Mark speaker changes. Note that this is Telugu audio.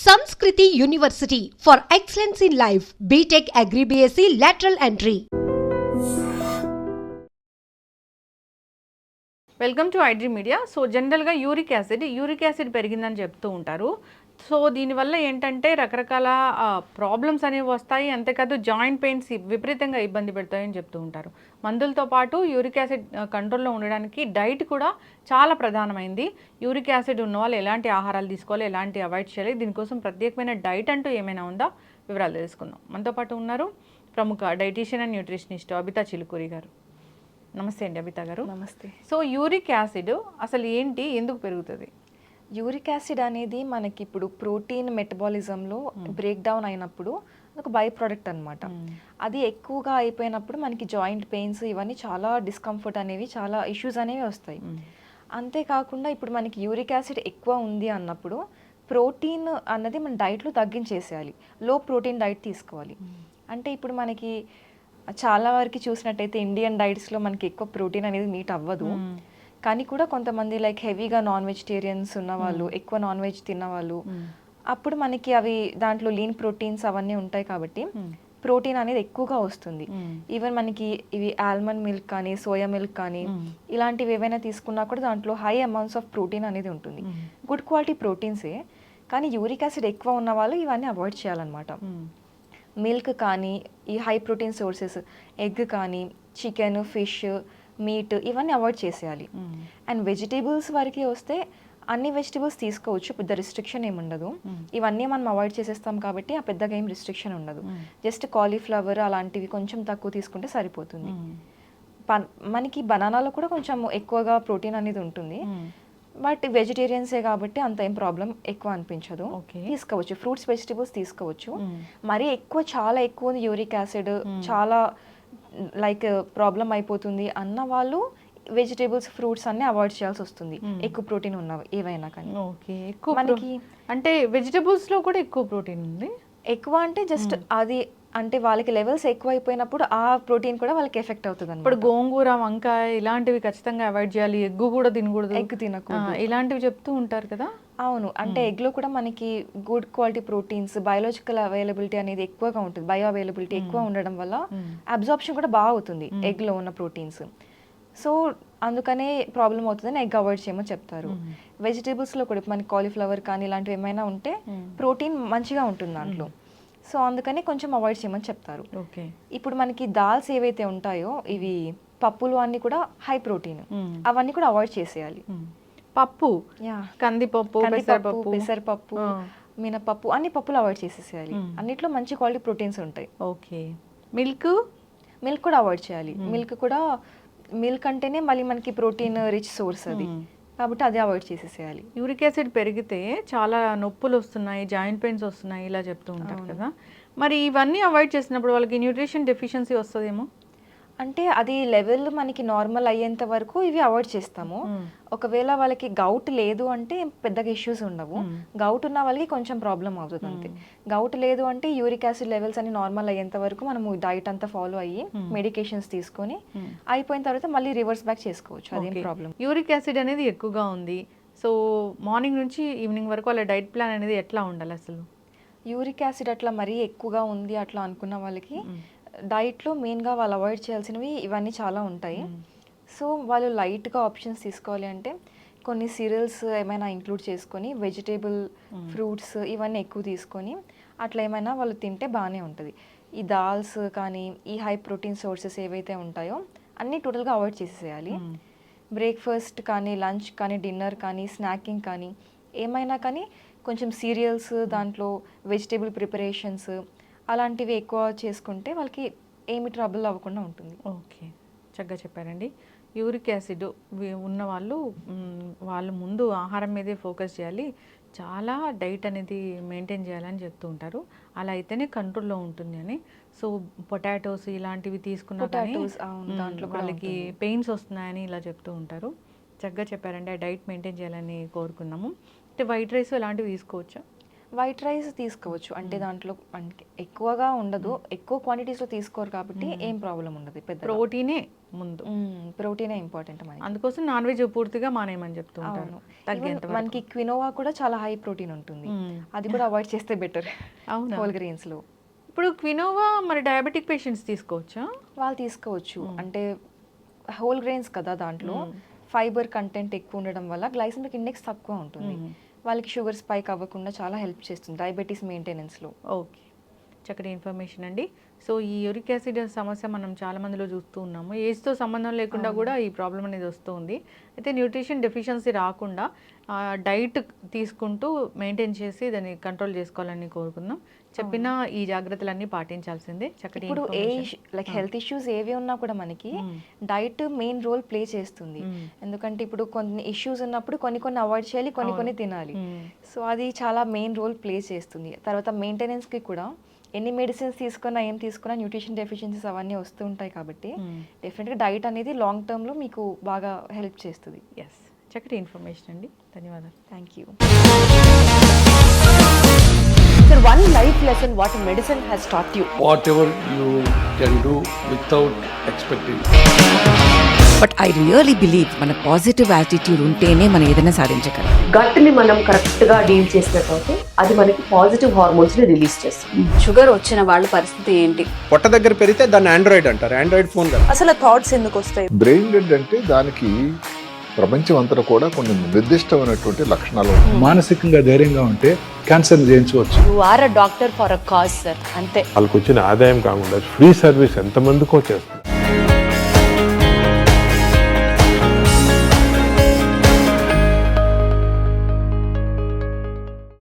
Speaker 1: Sanskriti University for Excellence in Life, BTech Agri BSc Lateral Entry.
Speaker 2: Welcome to iDream media. So జనరల్గా యూరిక్ యాసిడ్ పెరిగిందని చెప్తూ ఉంటారు. సో దీనివల్ల ఏంటంటే రకరకాల ప్రాబ్లమ్స్ అనేవి వస్తాయి. అంతేకాదు జాయింట్ పెయిన్స్ విపరీతంగా ఇబ్బంది పెడతాయని చెప్తూ ఉంటారు. మందులతో పాటు యూరిక్ యాసిడ్ కంట్రోల్లో ఉండడానికి డైట్ కూడా చాలా ప్రధానమైంది. యూరిక్ యాసిడ్ ఉన్న వాళ్ళు ఎలాంటి ఆహారాలు తీసుకోవాలి, ఎలాంటి అవాయిడ్ చేయాలి, దీనికోసం ప్రత్యేకమైన డైట్ అంటూ ఏమైనా ఉందా, వివరాలు తెలుసుకుందాం. మనతో పాటు ఉన్నారు ప్రముఖ dietitian and nutritionist Abitha Chilukuri గారు. నమస్తే అండి అబితా గారు.
Speaker 3: నమస్తే.
Speaker 2: సో యూరిక్ యాసిడ్ అసలు ఏంటి, ఎందుకు పెరుగుతుంది?
Speaker 3: యూరిక్ యాసిడ్ అనేది మనకి ఇప్పుడు ప్రోటీన్ మెటబాలిజంలో బ్రేక్ డౌన్ అయినప్పుడు ఒక బై ప్రోడక్ట్ అనమాట. అది ఎక్కువగా అయిపోయినప్పుడు మనకి జాయింట్ పెయిన్స్ ఇవన్నీ చాలా డిస్కంఫర్ట్ అనేవి చాలా ఇష్యూస్ అనేవి వస్తాయి. అంతేకాకుండా ఇప్పుడు మనకి యూరిక్ యాసిడ్ ఎక్కువ ఉంది అన్నప్పుడు ప్రోటీన్ అన్నది మన డైట్లో తగ్గించేసేయాలి. లో ప్రోటీన్ డైట్ తీసుకోవాలి. అంటే ఇప్పుడు మనకి చాలా వరకు చూసినట్టయితే ఇండియన్ డైట్స్లో మనకి ఎక్కువ ప్రోటీన్ అనేది మీట్ అవ్వదు. కానీ కూడా కొంతమంది లైక్ హెవీగా నాన్ వెజిటేరియన్స్ ఉన్నవాళ్ళు, ఎక్కువ నాన్ వెజ్ తిన్నవాళ్ళు, అప్పుడు మనకి అవి దాంట్లో లీన్ ప్రోటీన్స్ అవన్నీ ఉంటాయి కాబట్టి ప్రోటీన్ అనేది ఎక్కువగా వస్తుంది. ఈవెన్ మనకి ఇవి ఆల్మండ్ మిల్క్ కానీ సోయా మిల్క్ కానీ ఇలాంటివి ఏవైనా తీసుకున్నా కూడా దాంట్లో హై అమౌంట్స్ ఆఫ్ ప్రోటీన్ అనేది ఉంటుంది. గుడ్ క్వాలిటీ ప్రోటీన్సే. కానీ యూరిక్ యాసిడ్ ఎక్కువ ఉన్న వాళ్ళు ఇవన్నీ అవాయిడ్ చేయాలన్నమాట. మిల్క్ కానీ ఈ హై ప్రోటీన్ సోర్సెస్ ఎగ్ కానీ చికెన్, ఫిష్, మీట్ ఇవన్నీ అవాయిడ్ చేసేయాలి. అండ్ వెజిటేబుల్స్ వరకు వస్తే అన్ని వెజిటేబుల్స్ తీసుకోవచ్చు, పెద్ద రిస్ట్రిక్షన్ ఏమి ఉండదు. ఇవన్నీ మనం అవాయిడ్ చేసేస్తాం కాబట్టి ఆ పెద్దగా ఏం రిస్ట్రిక్షన్ ఉండదు. జస్ట్ కాలీఫ్లవర్ అలాంటివి కొంచెం తక్కువ తీసుకుంటే సరిపోతుంది. మనకి బనానాలో కూడా కొంచెం ఎక్కువగా ప్రోటీన్ అనేది ఉంటుంది. బట్ వెజిటేరియన్సే కాబట్టి అంత ఏం ప్రాబ్లం ఎక్కువ అనిపించదు, తీసుకోవచ్చు. ఫ్రూట్స్, వెజిటేబుల్స్ తీసుకోవచ్చు. మరీ ఎక్కువ చాలా ఎక్కువ ఉంది యూరిక్ యాసిడ్, చాలా లైక్ ప్రాబ్లం అయిపోతుంది అన్న వాళ్ళు వెజిటేబుల్స్, ఫ్రూట్స్ అన్ని అవాయిడ్ చేయాల్సి వస్తుంది, ఎక్కువ ప్రోటీన్ ఉన్నవి ఏవైనా కానీ.
Speaker 2: మనకి అంటే వెజిటేబుల్స్ లో కూడా ఎక్కువ ప్రోటీన్ ఉంది.
Speaker 3: ఎక్కువ అంటే జస్ట్ అది అంటే వాళ్ళకి లెవెల్స్ ఎక్కువ అయిపోయినప్పుడు ఆ ప్రోటీన్ కూడా వాళ్ళకి ఎఫెక్ట్ అవుతుంది.
Speaker 2: ఇప్పుడు గోంగూర, వంకాయ ఇలాంటివి ఖచ్చితంగా అవాయిడ్ చేయాలి. ఎగ్గు కూడా తినకూడదు,
Speaker 3: ఎగ్ తినకూడదు,
Speaker 2: ఇలాంటివి చెప్తూ ఉంటారు కదా.
Speaker 3: అవును. అంటే ఎగ్లో కూడా మనకి good quality proteins, biological availability అనేది ఎక్కువగా ఉంటుంది. బయో అవైలబిలిటీ ఎక్కువ ఉండడం వల్ల అబ్జార్ప్షన్ కూడా బాగా అవుతుంది ఎగ్లో ఉన్న ప్రోటీన్స్. సో అందుకనే ప్రాబ్లం అవుతుందని ఎగ్ అవాయిడ్ చేయమని చెప్తారు. వెజిటేబుల్స్లో కూడా మనకి కాలీఫ్లవర్ కానీ ఇలాంటివి ఏమైనా ఉంటే ప్రోటీన్ మంచిగా ఉంటుంది దాంట్లో. సో అందుకని కొంచెం అవాయిడ్ చేయమని చెప్తారు. ఇప్పుడు మనకి దాల్స్ ఏవైతే ఉంటాయో ఇవి పప్పులు అన్నీ కూడా హై ప్రోటీన్, అవన్నీ కూడా అవాయిడ్ చేసేయాలి.
Speaker 2: పప్పు, కందిపప్పు,
Speaker 3: పెసరపప్పు, మినపప్పు అన్ని పప్పులు అవాయిడ్ చేసేసేయాలి. అన్నిట్లో మంచి క్వాలిటీ ప్రోటీన్స్ ఉంటాయి.
Speaker 2: ఓకే. మిల్క్
Speaker 3: కూడా అవాయిడ్ చేయాలి. మిల్క్ అంటేనే మళ్ళీ మనకి ప్రోటీన్ రిచ్ సోర్స్ అది, కాబట్టి అదే అవాయిడ్ చేసేసేయాలి.
Speaker 2: యూరిక్ యాసిడ్ పెరిగితే చాలా నొప్పులు వస్తున్నాయి, జాయింట్ పెయిన్స్ వస్తున్నాయి, ఇలా చెప్తూ ఉంటారు కదా. మరి ఇవన్నీ అవాయిడ్ చేసినప్పుడు వాళ్ళకి న్యూట్రిషన్ డెఫిషియన్సీ వస్తుందేమో.
Speaker 3: అంటే అది లెవెల్ మనకి నార్మల్ అయ్యేంత వరకు ఇవి అవాయిడ్ చేస్తాము. ఒకవేళ వాళ్ళకి గౌట్ లేదు అంటే పెద్దగా ఇష్యూస్ ఉండవు. గౌట్ ఉన్న వాళ్ళకి కొంచెం ప్రాబ్లం అవుతుంది అంతే. గౌట్ లేదు అంటే యూరిక్ యాసిడ్ లెవెల్స్ అన్ని నార్మల్ అయ్యేంత వరకు మనము డైట్ అంతా ఫాలో అయ్యి మెడికేషన్స్ తీసుకొని అయిపోయిన తర్వాత మళ్ళీ రివర్స్ బ్యాక్ చేసుకోవచ్చు, అదేం ప్రాబ్లం.
Speaker 2: యూరిక్ యాసిడ్ అనేది ఎక్కువగా ఉంది, సో మార్నింగ్ నుంచి ఈవినింగ్ వరకు వాళ్ళ డైట్ ప్లాన్ అనేది ఎట్లా ఉండాలి అసలు?
Speaker 3: యూరిక్ యాసిడ్ అట్లా మరీ ఎక్కువగా ఉంది అట్లా అనుకున్న వాళ్ళకి డైట్లో మెయిన్గా వాళ్ళు అవాయిడ్ చేయాల్సినవి ఇవన్నీ చాలా ఉంటాయి. సో వాళ్ళు లైట్గా ఆప్షన్స్ తీసుకోవాలి అంటే కొన్ని సీరియల్స్ ఏమైనా ఇంక్లూడ్ చేసుకొని వెజిటేబుల్, ఫ్రూట్స్ ఇవన్నీ ఎక్కువ తీసుకొని అట్లా ఏమైనా వాళ్ళు తింటే బాగానే ఉంటుంది. ఈ దాల్స్ కానీ ఈ హై ప్రోటీన్ సోర్సెస్ ఏవైతే ఉంటాయో అన్నీ టోటల్గా అవాయిడ్ చేసేయాలి. బ్రేక్ఫాస్ట్ కానీ, లంచ్ కానీ, డిన్నర్ కానీ, స్నాకింగ్ కానీ ఏమైనా కానీ కొంచెం సీరియల్స్, దాంట్లో వెజిటేబుల్ ప్రిపరేషన్స్ అలాంటివి ఎక్కువ చేసుకుంటే వాళ్ళకి ఏమి ట్రబుల్ అవ్వకుండా ఉంటుంది.
Speaker 2: ఓకే, చక్కగా చెప్పారండి. యూరిక్ యాసిడ్ ఉన్న వాళ్ళు ముందు ఆహారం మీదే ఫోకస్ చేయాలి, చాలా డైట్ అనేది మెయింటైన్ చేయాలని చెప్తూ ఉంటారు. అలా అయితేనే కంట్రోల్లో ఉంటుంది అని. సో పొటాటోస్ ఇలాంటివి తీసుకున్నా కానీ వాళ్ళకి పెయిన్స్ వస్తున్నాయని ఇలా చెప్తూ ఉంటారు. చక్కగా చెప్పారండి. ఆ డైట్ మెయింటైన్ చేయాలని కోరుకున్నాము. అంటే వైట్ రైస్ ఇలాంటివి తీసుకోవచ్చా?
Speaker 3: వైట్ రైస్ తీసుకోవచ్చు. అంటే దాంట్లో ఎక్కువగా ఉండదు, ఎక్కువ క్వాంటిటీస్లో తీసుకోరు కాబట్టి ఏం ప్రాబ్లం ఉండదు. పెద్ద
Speaker 2: ప్రోటీనే ముందు.
Speaker 3: ప్రోటీనే ఇంపార్టెంట్ మనకి.
Speaker 2: అందుకోసం నాన్ వెజ్ పూర్తిగా మానేయమని చెప్తూ ఉంటారు.
Speaker 3: అవును.
Speaker 2: తగ్గేంత
Speaker 3: Even మనకి క్వినోవా కూడా చాలా హై ప్రోటీన్ ఉంటుంది, అది కూడా అవాయిడ్ చేస్తే బెటర్.
Speaker 2: అవునా?
Speaker 3: హోల్ గ్రెయిన్స్ లో
Speaker 2: ఇప్పుడు క్వినోవా మరి డయాబెటిక్ పేషెంట్స్ తీసుకోవచ్చా?
Speaker 3: వాళ్ళు తీసుకోవచ్చు. అంటే హోల్ గ్రెయిన్స్ కదా, దాంట్లో ఫైబర్ కంటెంట్ ఎక్కువ ఉండడం వల్ల గ్లైసెమిక్ ఇండెక్స్ తక్కువ ఉంటుంది. వాళ్ళకి షుగర్ స్పైక్ అవ్వకుండా చాలా హెల్ప్ చేస్తుంది డయాబెటీస్ మెయింటెనెన్స్లో.
Speaker 2: ఓకే, చక్కటి ఇన్ఫర్మేషన్ అండి. సో ఈ యూరిక్ యాసిడ్ సమస్య మనం చాలా మందిలో చూస్తూ ఉన్నాము. ఏజ్తో సంబంధం లేకుండా కూడా ఈ ప్రాబ్లం అనేది వస్తూ ఉంది. అయితే న్యూట్రిషన్ డెఫిషియన్సీ రాకుండా డైట్ తీసుకుంటూ మెయింటైన్ చేసి దాన్ని కంట్రోల్ చేసుకోవాలని కోరుకుందాం. చెప్పిన ఈ జాగ్రత్తలన్నీ పాటించాల్సిందే. చక్కటి
Speaker 3: ఇప్పుడు లైక్ హెల్త్ ఇష్యూస్ ఏవి ఉన్నా కూడా మనకి డైట్ మెయిన్ రోల్ ప్లే చేస్తుంది. ఎందుకంటే ఇప్పుడు కొన్ని ఇష్యూస్ ఉన్నప్పుడు కొన్ని అవాయిడ్ చేయాలి, కొన్ని తినాలి. సో అది చాలా మెయిన్ రోల్ ప్లే చేస్తుంది. తర్వాత మెయింటెనెన్స్కి కూడా ఎన్ని మెడిసిన్స్ తీసుకున్నా ఏం తీసుకున్నా న్యూట్రిషన్ డెఫిషియన్సీస్ అవన్నీ వస్తూ ఉంటాయి కాబట్టి డెఫినెట్గా డైట్ అనేది లాంగ్ టర్మ్లో మీకు బాగా హెల్ప్ చేస్తుంది.
Speaker 2: ఎస్, చక్కటి ఇన్ఫర్మేషన్ అండి. ధన్యవాదాలు.
Speaker 3: Thank you.
Speaker 4: Sir, one life lesson what medicine has taught you.
Speaker 5: Whatever you can do without expecting.
Speaker 6: But I really believe మన పాజిటివ్ యాటిట్యూడ్ ఉంటేనే మనం ఏదైనా సాధించగలం.
Speaker 4: గట్ని మనం కరెక్ట్గా డీల్ చేసినట్లయితే అది మనకి పాజిటివ్ హార్మోన్స్ని రిలీజ్ చేస్తుంది.
Speaker 7: షుగర్ వచ్చిన వాళ్ళ పరిస్థితి ఏంటి?
Speaker 8: పొట్ట దగ్గర పెరిగితే దాన్ని ఆండ్రాయిడ్ అంటారు, ఆండ్రాయిడ్ ఫోన్ కదా.
Speaker 4: అసలు థాట్స్ ఎందుకు వస్తాయి?
Speaker 9: బ్రెయిన్ డెడ్ అంటే దానికి ప్రపంచం అంతా కూడా కొన్ని నిర్దిష్టమైనటువంటి లక్షణాలు ఉంటాయి.
Speaker 10: మానసికంగా ధైర్యంగా ఉంటే క్యాన్సర్ జయించవచ్చు.
Speaker 4: You are a doctor for a cause sir, అంతే.
Speaker 11: వాళ్ళకి వచ్చిన ఆదాయం కాకుండా ఫ్రీ సర్వీస్ ఎంతమందికో చేస్తుంది.